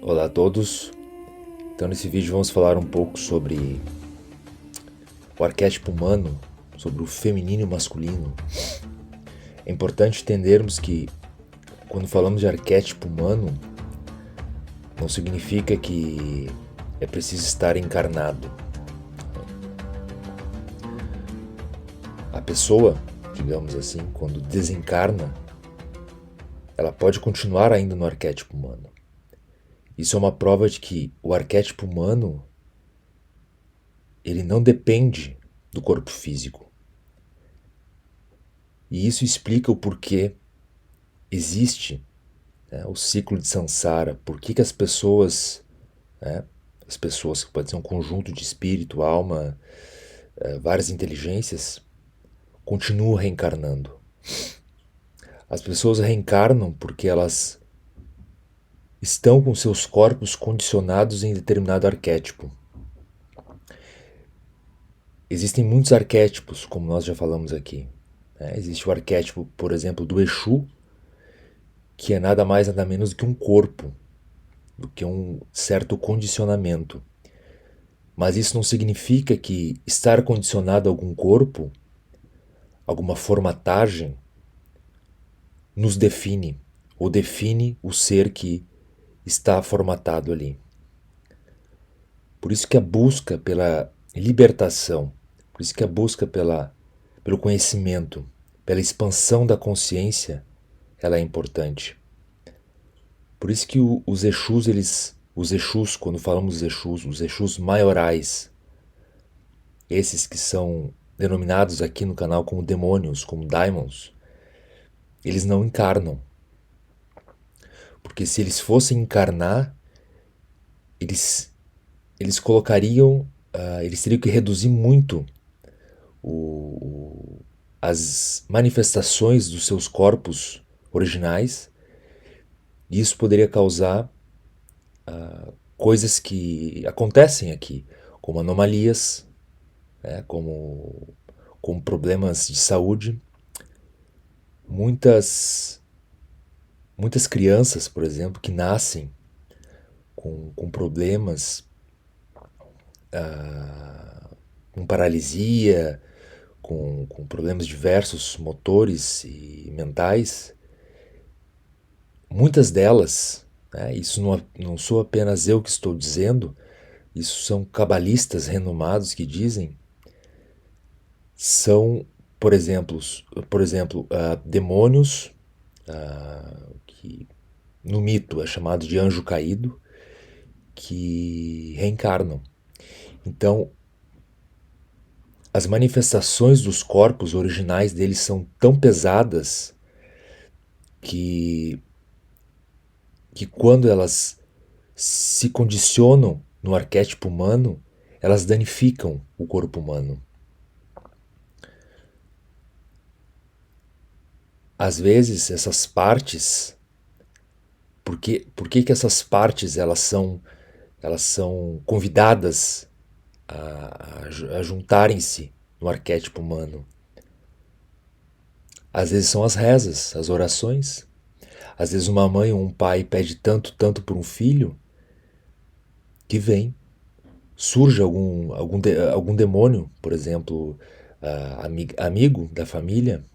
Olá a todos. Então nesse vídeo vamos falar um pouco sobre o arquétipo humano, sobre o feminino e o masculino. É importante entendermos que quando falamos de arquétipo humano, não significa que é preciso estar encarnado. A pessoa, digamos assim, quando desencarna, ela pode continuar ainda no arquétipo humano. Isso é uma prova de que o arquétipo humano ele não depende do corpo físico. E isso explica o porquê existe, né, o ciclo de Sansara. Por que as pessoas, né, as pessoas que pode ser um conjunto de espírito, alma, várias inteligências, continuam reencarnando. As pessoas reencarnam porque elas estão com seus corpos condicionados em determinado arquétipo. Existem muitos arquétipos, como nós já falamos aqui. Existe o arquétipo, por exemplo, do Exu, que é nada mais nada menos do que um corpo, do que um certo condicionamento. Mas isso não significa que estar condicionado a algum corpo, alguma formatagem, nos define ou define o ser que está formatado ali. Por isso que a busca pela libertação, por isso que a busca pelo conhecimento, pela expansão da consciência, ela é importante. Por isso que os Exus, quando falamos os Exus maiorais, esses que são denominados aqui no canal como demônios, como daimons, eles não encarnam. Porque se eles fossem encarnar, eles, eles colocariam, eles teriam que reduzir muito as manifestações dos seus corpos originais, e isso poderia causar coisas que acontecem aqui, como anomalias, né, como problemas de saúde. Muitas crianças, por exemplo, que nascem com problemas, com paralisia, com problemas diversos motores e mentais, muitas delas, né, isso não sou apenas eu que estou dizendo, isso são cabalistas renomados que dizem, são, por exemplo, demônios, que no mito é chamado de anjo caído, que reencarnam. Então, as manifestações dos corpos originais deles são tão pesadas que, que quando elas se condicionam no arquétipo humano, elas danificam o corpo humano. Às vezes, essas partes, por que essas partes elas são convidadas a juntarem-se no arquétipo humano? Às vezes são as rezas, as orações. Às vezes uma mãe ou um pai pede tanto, tanto por um filho, que vem, surge algum demônio, por exemplo, amigo da família,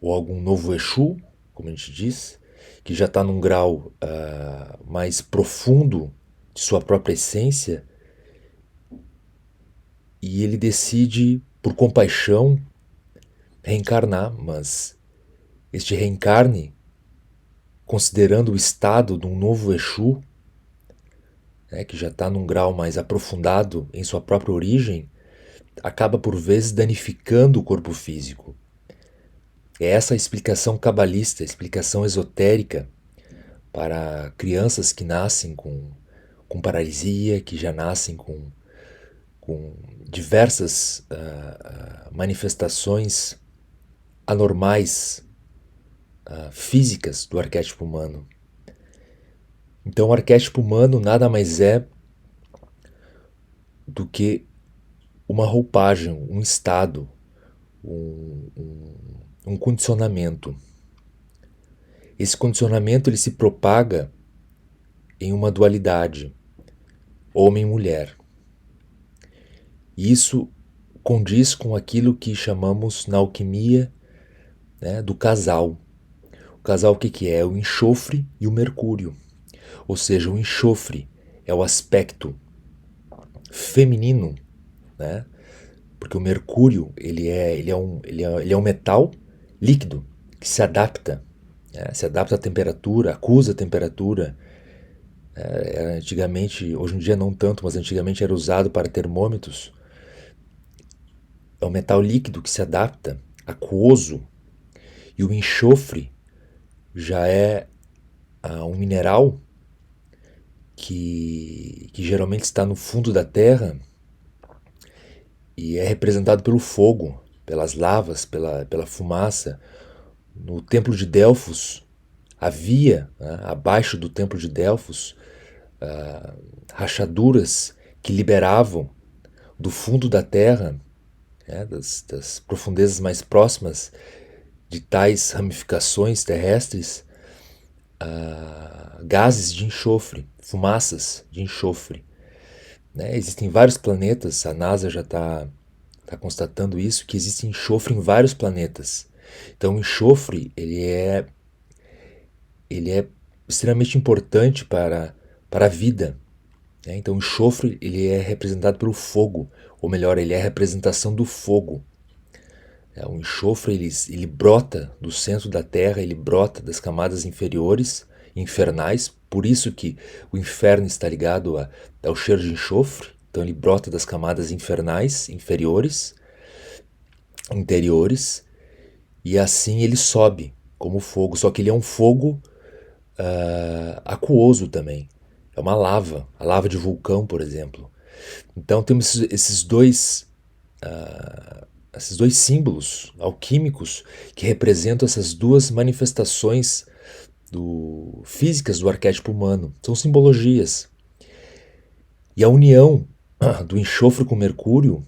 ou algum novo Exu, como a gente diz, que já está num grau mais profundo de sua própria essência, e ele decide, por compaixão, reencarnar, mas este reencarne, considerando o estado de um novo Exu, né, que já está num grau mais aprofundado em sua própria origem, acaba por vezes danificando o corpo físico. É essa a explicação cabalista, a explicação esotérica para crianças que nascem com paralisia, que já nascem com diversas manifestações anormais, físicas do arquétipo humano. Então, o arquétipo humano nada mais é do que uma roupagem, um estado, um condicionamento. esse condicionamento ele se propaga em uma dualidade, homem e mulher. E isso condiz com aquilo que chamamos na alquimia, né, do casal. O casal o que é? O enxofre e o mercúrio. Ou seja, o enxofre é o aspecto feminino, né? Porque o mercúrio ele é um metal líquido que se adapta, né? Se adapta à temperatura, acusa a temperatura. Antigamente, hoje em dia não tanto, mas antigamente era usado para termômetros. É um metal líquido que se adapta, aquoso, e o enxofre já é um mineral que geralmente está no fundo da terra e é representado pelo fogo, pelas lavas, pela fumaça. No templo de Delfos havia, né, abaixo do templo de Delfos, rachaduras que liberavam do fundo da terra, né, das profundezas mais próximas de tais ramificações terrestres, gases de enxofre, fumaças de enxofre. Né? Existem vários planetas, a NASA já está constatando isso, que existe enxofre em vários planetas. Então o enxofre ele é extremamente importante para a vida. Né? Então o enxofre ele é representado pelo fogo, ou melhor, ele é a representação do fogo. O enxofre ele brota do centro da Terra, ele brota das camadas inferiores, infernais, por isso que o inferno está ligado ao cheiro de enxofre, então ele brota das camadas infernais, inferiores, interiores, e assim ele sobe como fogo, só que ele é um fogo aquoso também, é uma lava, a lava de vulcão, por exemplo. Então temos esses dois símbolos alquímicos que representam essas duas manifestações físicas do arquétipo humano. São simbologias. E a união do enxofre com Mercúrio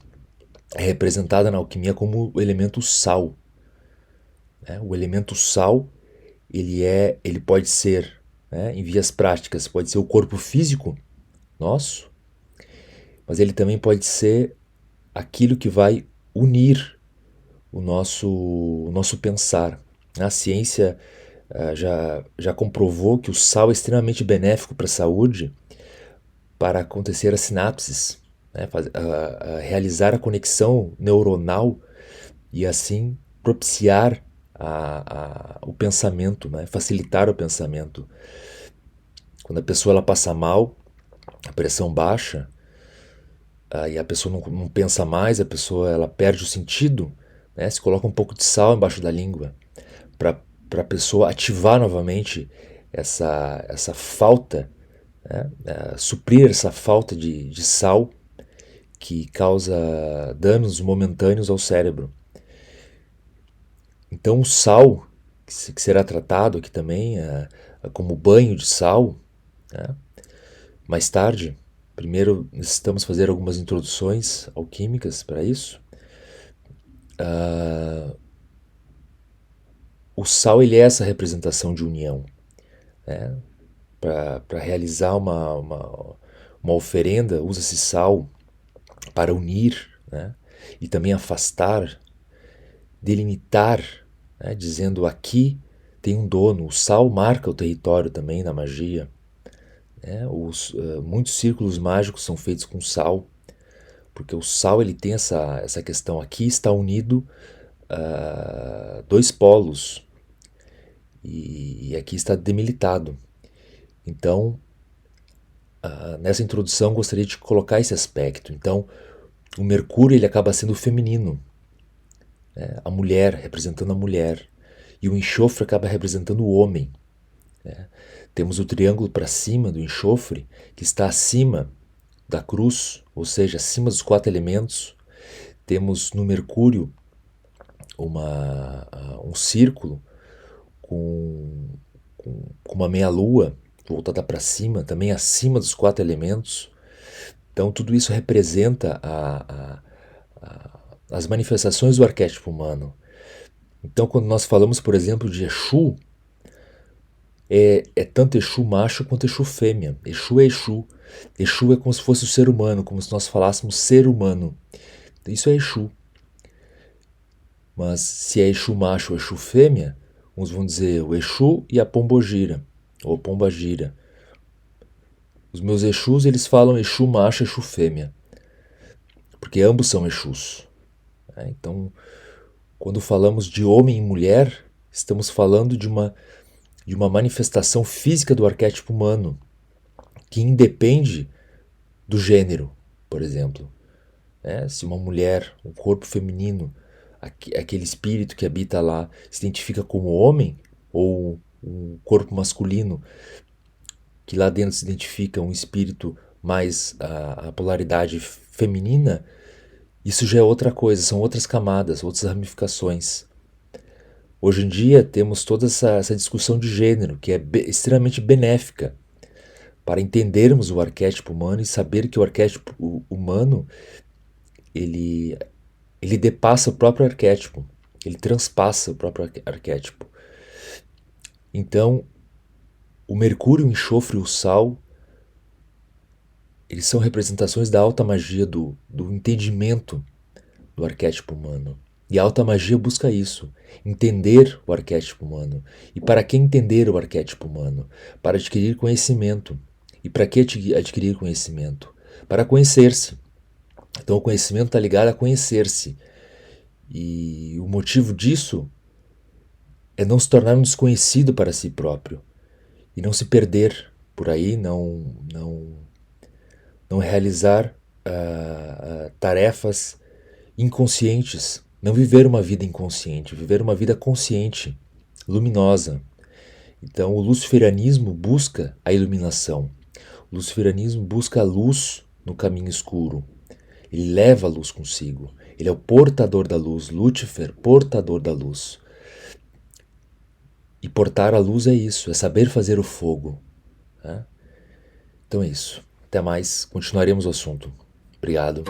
é representada na alquimia como o elemento sal. Né? O elemento sal ele pode ser, né, em vias práticas, pode ser o corpo físico nosso, mas ele também pode ser aquilo que vai unir o nosso pensar. A ciência já comprovou que o sal é extremamente benéfico para a saúde, para acontecer as sinapses, né, realizar a conexão neuronal e assim propiciar o pensamento, né, facilitar o pensamento. Quando a pessoa ela passa mal, a pressão baixa, e a pessoa não pensa mais, a pessoa ela perde o sentido, né, se coloca um pouco de sal embaixo da língua para a pessoa ativar novamente essa falta, né, suprir essa falta de sal que causa danos momentâneos ao cérebro. Então o sal, que será tratado aqui também como banho de sal, né, mais tarde. Primeiro necessitamos fazer algumas introduções alquímicas para isso. O sal ele é essa representação de união, né? Para realizar uma oferenda, usa-se sal para unir, né? E também afastar, delimitar, né? Dizendo aqui tem um dono. O sal marca o território também na magia. Né? Muitos círculos mágicos são feitos com sal, porque o sal ele tem essa questão. Aqui está unido dois polos e aqui está demilitado. Então, nessa introdução gostaria de colocar esse aspecto. Então, o Mercúrio ele acaba sendo feminino, né? A mulher, representando a mulher, e o enxofre acaba representando o homem. Né? Temos o triângulo para cima do enxofre, que está acima da cruz, ou seja, acima dos 4 elementos. Temos no Mercúrio um círculo com uma meia-lua voltada para cima, também acima dos 4 elementos. Então tudo isso representa as manifestações do arquétipo humano. Então quando nós falamos, por exemplo, de Exu, é tanto Exu macho quanto Exu fêmea. Exu é Exu. Exu é como se fosse o ser humano, como se nós falássemos ser humano. Isso é Exu. Mas se é Exu macho ou Exu fêmea, uns vão dizer o Exu e a Pombogira, ou Pombagira. Os meus Exus, eles falam Exu macho, Exu fêmea, porque ambos são Exus. Então, quando falamos de homem e mulher, estamos falando de uma manifestação física do arquétipo humano, que independe do gênero, por exemplo. Se uma mulher, um corpo feminino, aquele espírito que habita lá, se identifica como homem, ou um corpo masculino, que lá dentro se identifica um espírito mais a polaridade feminina, isso já é outra coisa, são outras camadas, outras ramificações. Hoje em dia temos toda essa discussão de gênero, que é extremamente benéfica para entendermos o arquétipo humano e saber que o arquétipo humano ele, ele depassa o próprio arquétipo, ele transpassa o próprio arquétipo. Então, o Mercúrio, o enxofre e o Sal, eles são representações da alta magia do entendimento do arquétipo humano. E a alta magia busca isso, entender o arquétipo humano. E para que entender o arquétipo humano? Para adquirir conhecimento. E para que adquirir conhecimento? Para conhecer-se. Então o conhecimento está ligado a conhecer-se. E o motivo disso é não se tornar um desconhecido para si próprio. E não se perder por aí, não realizar tarefas inconscientes. Não viver uma vida inconsciente, viver uma vida consciente, luminosa. Então o luciferianismo busca a iluminação. O luciferianismo busca a luz no caminho escuro. Ele leva a luz consigo. Ele é o portador da luz. Lúcifer, portador da luz. E portar a luz é isso, é saber fazer o fogo. Né? Então é isso. Até mais. Continuaremos o assunto. Obrigado.